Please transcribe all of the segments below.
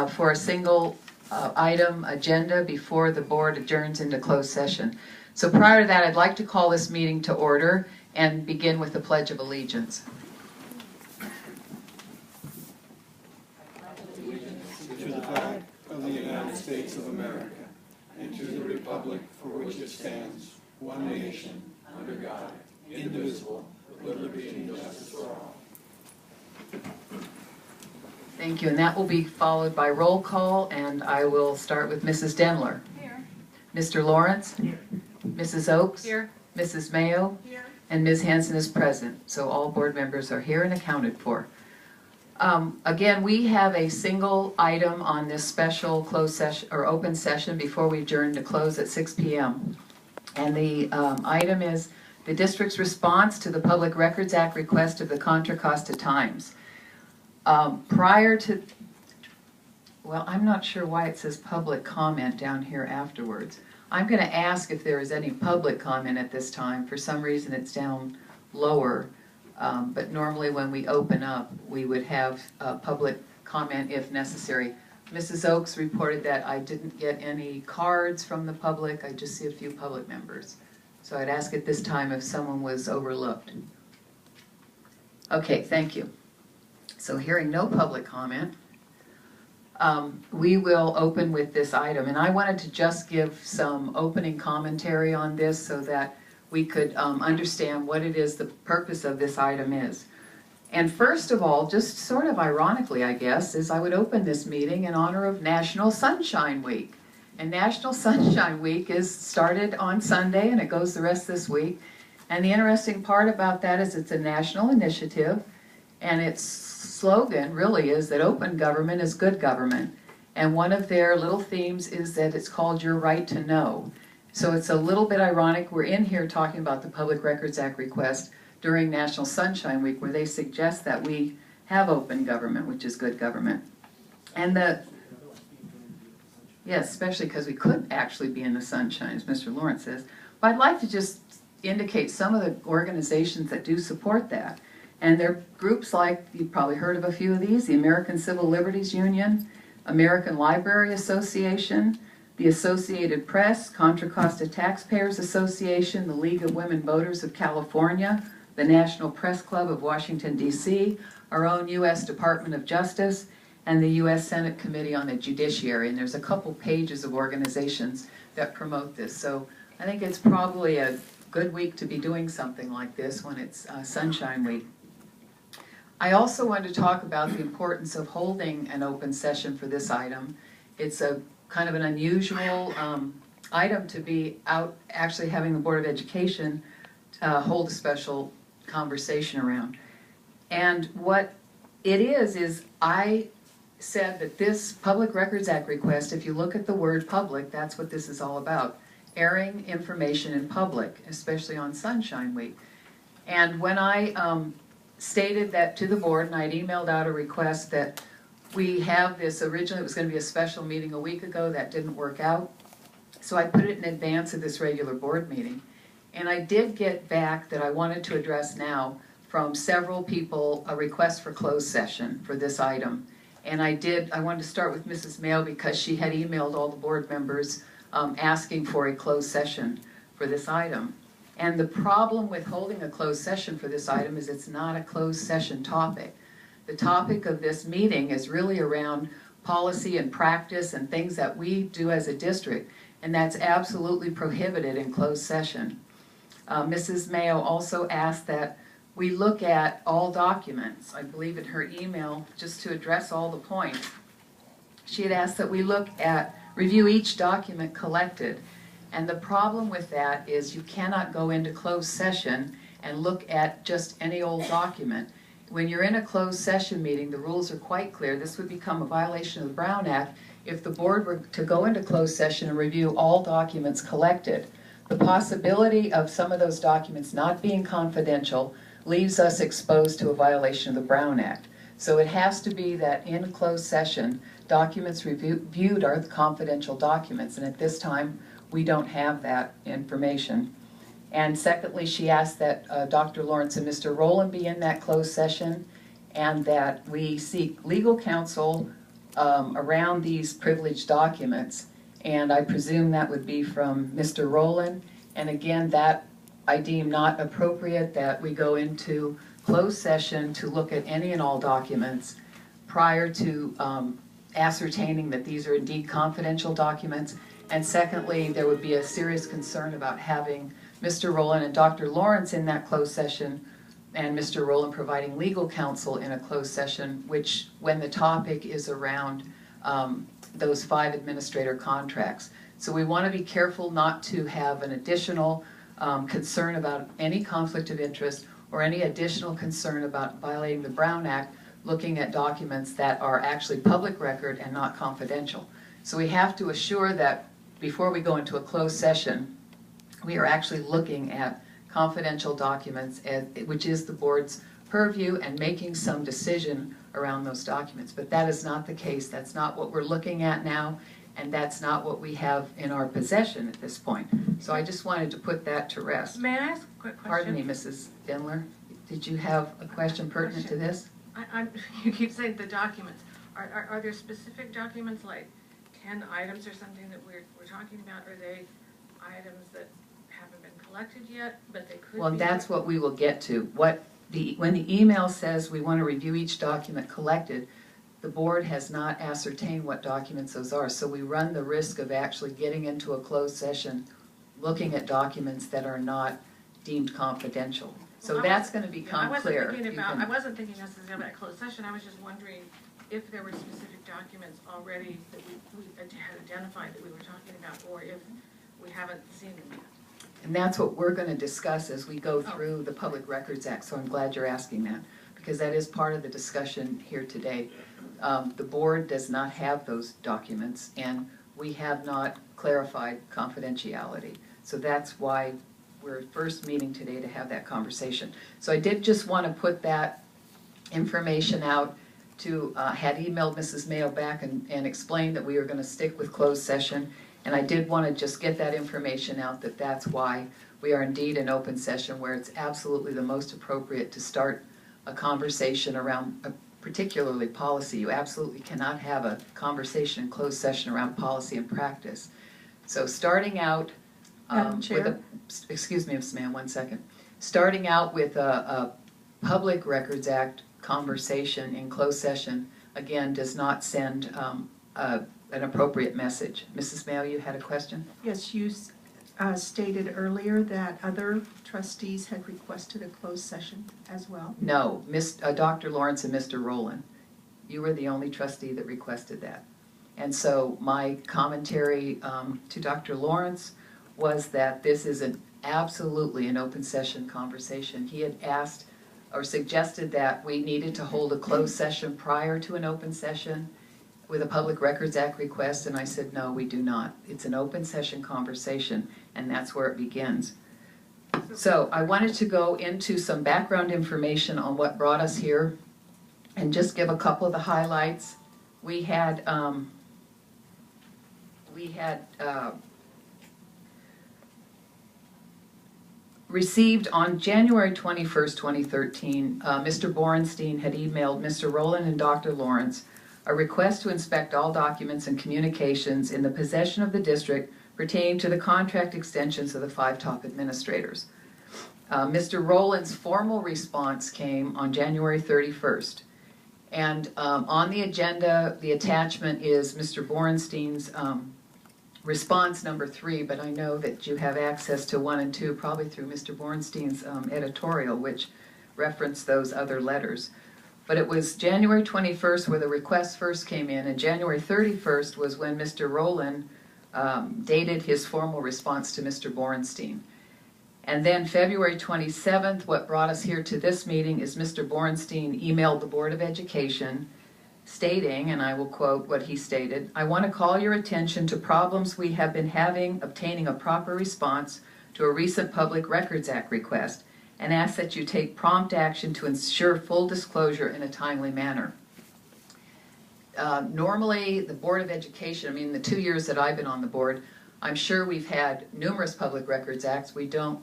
for a single item agenda before the board adjourns into closed session. So prior to that, I'd like to call this meeting to order and begin with the Pledge of Allegiance. To the flag of the United States of America, and to the republic for which it stands, one nation, under God, indivisible, with liberty and justice for all. Thank you, and that will be followed by roll call, and I will start with Mrs. Demler. Here. Mr. Lawrence? Here. Mrs. Oakes? Here. Mrs. Mayo? Here. And Ms. Hanson is present, so all board members are here and accounted for. Again, we have a single item on this special closed session or open session before we adjourn to close at 6 p.m. And the item is the district's response to the Public Records Act request of the Contra Costa Times. Prior to, well, I'm not sure why it says public comment down here afterwards. I'm going to ask if there is any public comment at this time. For some reason it's down lower. But normally when we open up, we would have public comment if necessary. Mrs. Oakes reported that I didn't get any cards from the public. I just see a few public members. So I'd ask at this time if someone was overlooked. Okay, thank you. So hearing no public comment, we will open with this item. And I wanted to just give some opening commentary on this so that we could understand what it is the purpose of this item is. And first of all, just sort of ironically, I guess, is I would open this meeting in honor of National Sunshine Week. And National Sunshine Week is started on Sunday and it goes the rest of this week. And the interesting part about that is it's a national initiative, and its slogan really is that open government is good government. And one of their little themes is that it's called Your Right to Know. So it's a little bit ironic. We're in here talking about the Public Records Act request during National Sunshine Week, where they suggest that we have open government, which is good government. And yes, especially because we could actually be in the sunshine, as Mr. Lawrence says. But I'd like to just indicate some of the organizations that do support that. And they're groups like, you've probably heard of a few of these, the American Civil Liberties Union, American Library Association, the Associated Press, Contra Costa Taxpayers Association, the League of Women Voters of California, the National Press Club of Washington, D.C., our own U.S. Department of Justice, and the U.S. Senate Committee on the Judiciary. And there's a couple pages of organizations that promote this. So I think it's probably a good week to be doing something like this when it's Sunshine Week. I also wanted to talk about the importance of holding an open session for this item. It's a kind of an unusual item to be out actually having the Board of Education hold a special conversation around. And what it is I said that this Public Records Act request, if you look at the word public, that's what this is all about. Airing information in public, especially on Sunshine Week. And when I stated that to the board, and I'd emailed out a request that we have this, originally it was going to be a special meeting a week ago, that didn't work out. So I put it in advance of this regular board meeting. And I did get back that I wanted to address now from several people a request for closed session for this item. And I wanted to start with Mrs. Mayo because she had emailed all the board members asking for a closed session for this item. And the problem with holding a closed session for this item is it's not a closed session topic. The topic of this meeting is really around policy and practice and things that we do as a district, and that's absolutely prohibited in closed session. Mrs. Mayo also asked that we look at all documents. I believe in her email, just to address all the points, she had asked that we review each document collected. And the problem with that is you cannot go into closed session and look at just any old document. When you're in a closed session meeting, the rules are quite clear. This would become a violation of the Brown Act if the board were to go into closed session and review all documents collected. The possibility of some of those documents not being confidential leaves us exposed to a violation of the Brown Act. So it has to be that in closed session, documents reviewed are the confidential documents, and at this time, we don't have that information. And secondly, she asked that Dr. Lawrence and Mr. Rowland be in that closed session, and that we seek legal counsel around these privileged documents, and I presume that would be from Mr. Rowland. And again, that I deem not appropriate that we go into closed session to look at any and all documents prior to ascertaining that these are indeed confidential documents. And secondly, there would be a serious concern about having Mr. Rowland and Dr. Lawrence in that closed session, and Mr. Rowland providing legal counsel in a closed session, which, when the topic is around those 5 administrator contracts. So we want to be careful not to have an additional concern about any conflict of interest or any additional concern about violating the Brown Act, looking at documents that are actually public record and not confidential. So we have to assure that before we go into a closed session, we are actually looking at confidential documents, which is the board's purview, and making some decision around those documents. But that is not the case. That's not what we're looking at now, and that's not what we have in our possession at this point. So I just wanted to put that to rest. May I ask a quick question? Pardon me, Mrs. Dindler. Did you have a question pertinent to this? You keep saying the documents. Are there specific documents, like 10 items or something that we're talking about? Are they items that haven't been collected yet, but they could be? Well, that's what we will get to. When the email says we want to review each document collected, the board has not ascertained what documents those are. So we run the risk of actually getting into a closed session looking at documents that are not deemed confidential. So that's going to become clear. I wasn't thinking necessarily about a closed session. I was just wondering if there were specific documents already that we had identified that we were talking about, or if we haven't seen them yet. And that's what we're going to discuss as we go through the Public Records Act. So I'm glad you're asking that, because that is part of the discussion here today. The board does not have those documents, and we have not clarified confidentiality. So that's why we're first meeting today, to have that conversation. So I did just want to put that information out to, had emailed Mrs. Mayo back and explained that we were going to stick with closed session. And I did want to just get that information out, that that's why we are indeed in open session, where it's absolutely the most appropriate to start a conversation around particularly policy. You absolutely cannot have a conversation in closed session around policy and practice. So starting out excuse me, Ms. Mann, 1 second. Starting out with a Public Records Act conversation in closed session, again, does not send an appropriate message. Mrs. Mayo, you had a question? Yes, you stated earlier that other trustees had requested a closed session as well. No, Dr. Lawrence and Mr. Rowland. You were the only trustee that requested that. And so my commentary to Dr. Lawrence was that this is absolutely an open session conversation. He had asked or suggested that we needed to hold a closed session prior to an open session with a Public Records Act request, and I said, no, we do not. It's an open session conversation, and that's where it begins. So I wanted to go into some background information on what brought us here and just give a couple of the highlights. We had received on January 21st, 2013, Mr. Borenstein had emailed Mr. Rowland and Dr. Lawrence a request to inspect all documents and communications in the possession of the district pertaining to the contract extensions of the 5 top administrators. Mr. Rowland's formal response came on January 31st. And on the agenda, the attachment is Mr. Borenstein's response number 3, but I know that you have access to 1 and 2, probably through Mr. Borenstein's editorial, which referenced those other letters. But it was January 21st where the request first came in, and January 31st was when Mr. Rowland dated his formal response to Mr. Borenstein. And then February 27th, what brought us here to this meeting is Mr. Borenstein emailed the Board of Education stating, and I will quote what he stated, "I want to call your attention to problems we have been having obtaining a proper response to a recent Public Records Act request, and ask that you take prompt action to ensure full disclosure in a timely manner." Normally, the Board of Education, I mean, the 2 years that I've been on the board, I'm sure we've had numerous Public Records Acts. We don't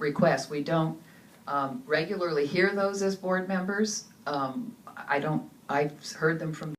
regularly hear those as board members. I've heard them from